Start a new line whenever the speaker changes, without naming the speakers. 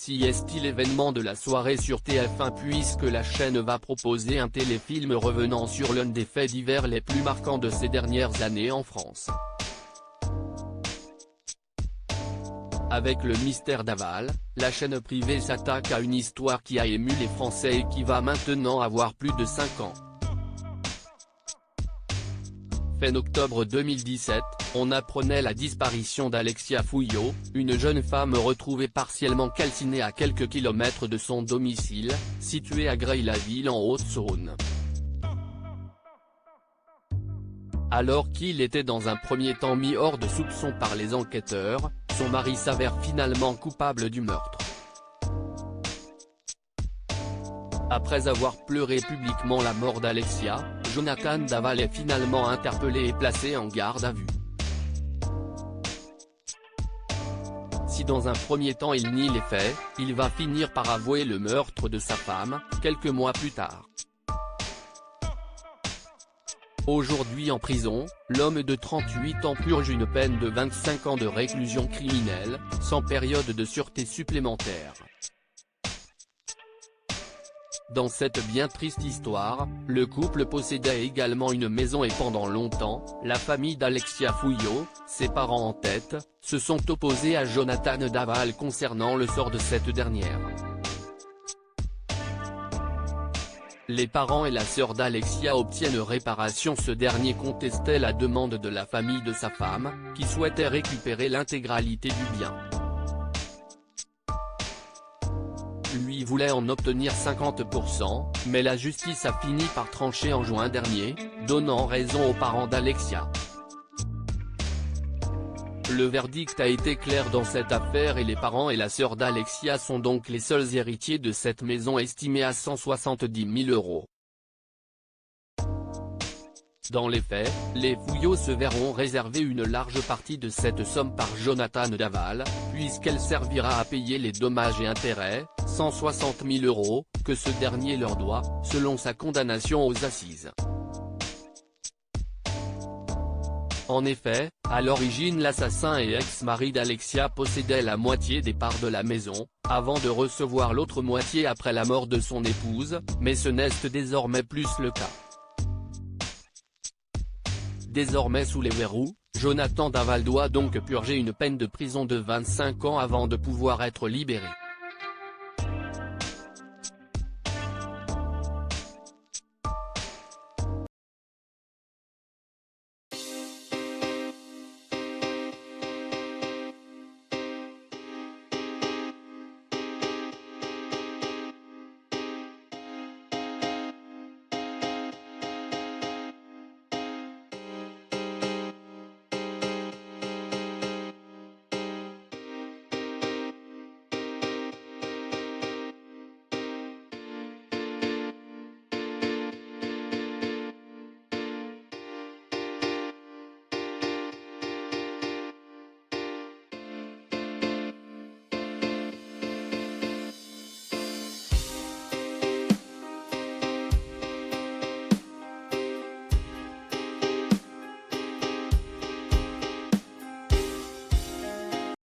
Si est-il l'événement de la soirée sur TF1 puisque la chaîne va proposer un téléfilm revenant sur l'un des faits divers les plus marquants de ces dernières années en France. Avec le mystère d'Aval, la chaîne privée s'attaque à une histoire qui a ému les Français et qui va maintenant avoir plus de 5 ans. Fin octobre 2017, on apprenait la disparition d'Alexia Fouillot, une jeune femme retrouvée partiellement calcinée à quelques kilomètres de son domicile, situé à Greuil-la-Ville en Haute-Saône. Alors qu'il était dans un premier temps mis hors de soupçon par les enquêteurs, son mari s'avère finalement coupable du meurtre. Après avoir pleuré publiquement la mort d'Alexia, Jonathan Daval est finalement interpellé et placé en garde à vue. Si dans un premier temps il nie les faits, il va finir par avouer le meurtre de sa femme, quelques mois plus tard. Aujourd'hui en prison, l'homme de 38 ans purge une peine de 25 ans de réclusion criminelle, sans période de sûreté supplémentaire. Dans cette bien triste histoire, le couple possédait également une maison et pendant longtemps, la famille d'Alexia Fouillot, ses parents en tête, se sont opposés à Jonathan Daval concernant le sort de cette dernière. Les parents et la sœur d'Alexia obtiennent réparation. Ce dernier contestait la demande de la famille de sa femme, qui souhaitait récupérer l'intégralité du bien. Lui voulait en obtenir 50%, mais la justice a fini par trancher en juin dernier, donnant raison aux parents d'Alexia. Le verdict a été clair dans cette affaire et les parents et la sœur d'Alexia sont donc les seuls héritiers de cette maison estimée à 170 000 €. Dans les faits, les Fouillot se verront réserver une large partie de cette somme par Jonathan Daval, puisqu'elle servira à payer les dommages et intérêts, 160 000 €, que ce dernier leur doit, selon sa condamnation aux assises. En effet, à l'origine l'assassin et ex-mari d'Alexia possédait la moitié des parts de la maison, avant de recevoir l'autre moitié après la mort de son épouse, mais ce n'est désormais plus le cas. Désormais sous les verrous, Jonathan Daval doit donc purger une peine de prison de 25 ans avant de pouvoir être libéré.